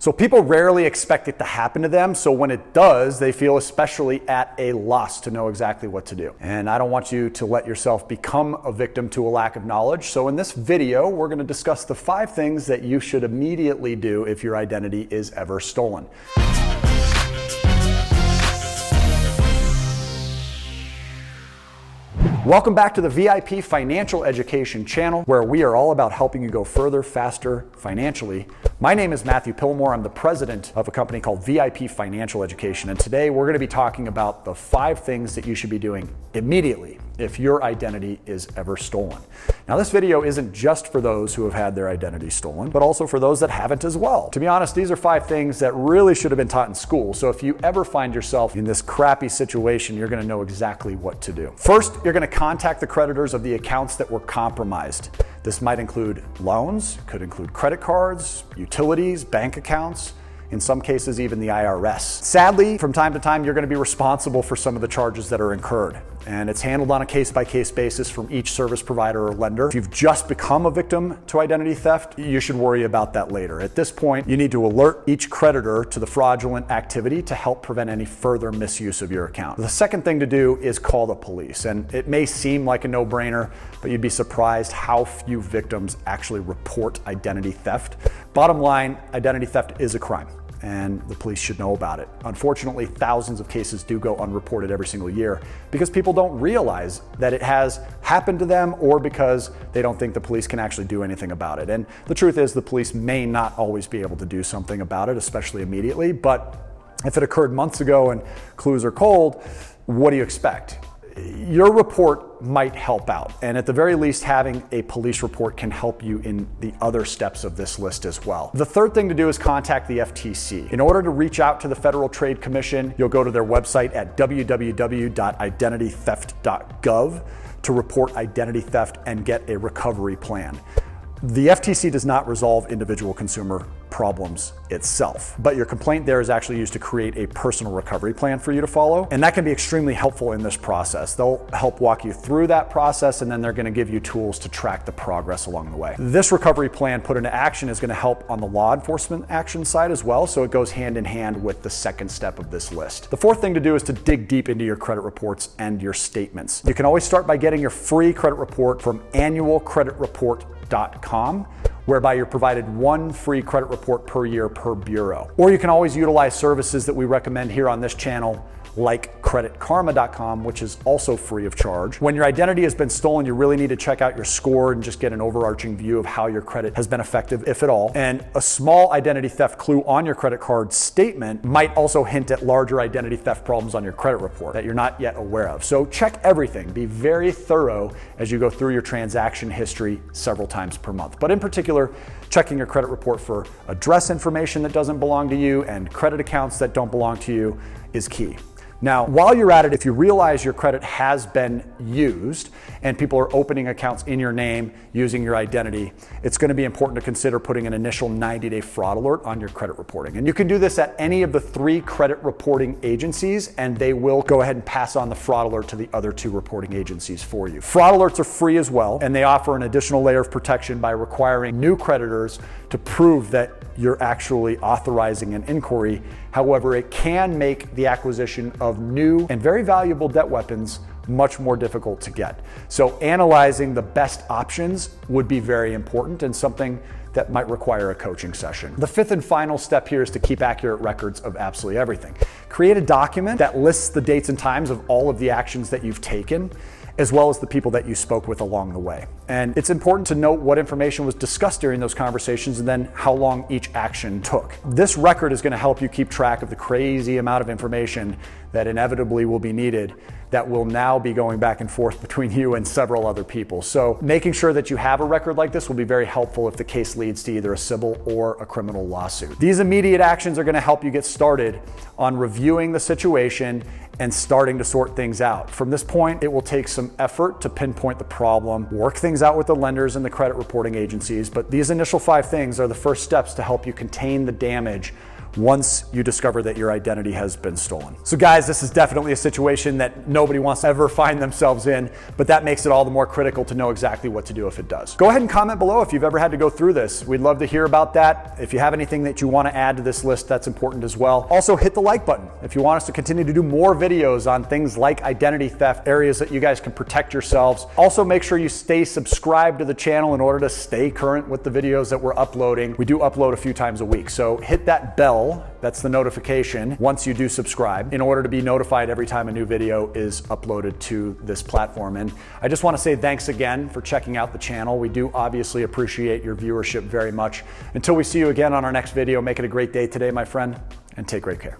So people rarely expect it to happen to them, so when it does, they feel especially at a loss to know exactly what to do. And I don't want you to let yourself become a victim to a lack of knowledge. So in this video, we're going to discuss the 5 things that you should immediately do if your identity is ever stolen. Welcome back to the VIP Financial Education channel, where we are all about helping you go further, faster, financially. My name is Matthew Pillmore. I'm the president of a company called VIP Financial Education, and today we're going to be talking about the 5 things that you should be doing immediately if your identity is ever stolen. Now, this video isn't just for those who have had their identity stolen, but also for those that haven't as well. To be honest, these are 5 things that really should have been taught in school, so if you ever find yourself in this crappy situation, you're going to know exactly what to do. First, you're going to contact the creditors of the accounts that were compromised. This might include loans, could include credit cards, utilities, bank accounts, in some cases even the IRS. Sadly, from time to time, you're going to be responsible for some of the charges that are incurred, and it's handled on a case-by-case basis from each service provider or lender. If you've just become a victim to identity theft, you should worry about that later. At this point, you need to alert each creditor to the fraudulent activity to help prevent any further misuse of your account. The second thing to do is call the police, and it may seem like a no-brainer, but you'd be surprised how few victims actually report identity theft. Bottom line, identity theft is a crime, and the police should know about it. Unfortunately, thousands of cases do go unreported every single year because people don't realize that it has happened to them, or because they don't think the police can actually do anything about it. And the truth is, the police may not always be able to do something about it, especially immediately, but if it occurred months ago and clues are cold, what do you expect? Your report might help out, and at the very least, having a police report can help you in the other steps of this list as well. The third thing to do is contact the FTC. In order to reach out to the Federal Trade Commission, you'll go to their website at www.identitytheft.gov to report identity theft and get a recovery plan. The FTC does not resolve individual consumer problems itself, but your complaint there is actually used to create a personal recovery plan for you to follow, and that can be extremely helpful in this process. They'll help walk you through that process, and then they're going to give you tools to track the progress along the way. This recovery plan put into action is going to help on the law enforcement action side as well, so it goes hand in hand with the second step of this list. The fourth thing to do is to dig deep into your credit reports and your statements. You can always start by getting your free credit report from annualcreditreport.com, whereby you're provided 1 free credit report per year per bureau. Or you can always utilize services that we recommend here on this channel, like creditkarma.com, which is also free of charge. When your identity has been stolen, you really need to check out your score and just get an overarching view of how your credit has been effective, if at all. And a small identity theft clue on your credit card statement might also hint at larger identity theft problems on your credit report that you're not yet aware of. So check everything. Be very thorough as you go through your transaction history several times per month. But in particular, checking your credit report for address information that doesn't belong to you and credit accounts that don't belong to you is key. Now, while you're at it, if you realize your credit has been used and people are opening accounts in your name using your identity, it's going to be important to consider putting an initial 90-day fraud alert on your credit reporting. And you can do this at any of the 3 credit reporting agencies, and they will go ahead and pass on the fraud alert to the other 2 reporting agencies for you. Fraud alerts are free as well, and they offer an additional layer of protection by requiring new creditors to prove that you're actually authorizing an inquiry. However, it can make the acquisition of new and very valuable debt weapons much more difficult to get. So analyzing the best options would be very important, and something that might require a coaching session. The 5th and final step here is to keep accurate records of absolutely everything. Create a document that lists the dates and times of all of the actions that you've taken, as well as the people that you spoke with along the way. And it's important to note what information was discussed during those conversations and then how long each action took. This record is going to help you keep track of the crazy amount of information that inevitably will be needed that will now be going back and forth between you and several other people. So making sure that you have a record like this will be very helpful if the case leads to either a civil or a criminal lawsuit. These immediate actions are going to help you get started on reviewing the situation and starting to sort things out. From this point, it will take some effort to pinpoint the problem, work things out with the lenders and the credit reporting agencies, but these initial 5 things are the first steps to help you contain the damage once you discover that your identity has been stolen. So guys, this is definitely a situation that nobody wants to ever find themselves in, but that makes it all the more critical to know exactly what to do if it does. Go ahead and comment below if you've ever had to go through this. We'd love to hear about that. If you have anything that you want to add to this list, that's important as well. Also, hit the like button if you want us to continue to do more videos on things like identity theft, areas that you guys can protect yourselves. Also, make sure you stay subscribed to the channel in order to stay current with the videos that we're uploading. We do upload a few times a week, so hit that bell, that's the notification, once you do subscribe, in order to be notified every time a new video is uploaded to this platform. And I just want to say thanks again for checking out the channel. We do obviously appreciate your viewership very much. Until we see you again on our next video, make it a great day today, my friend, and take great care.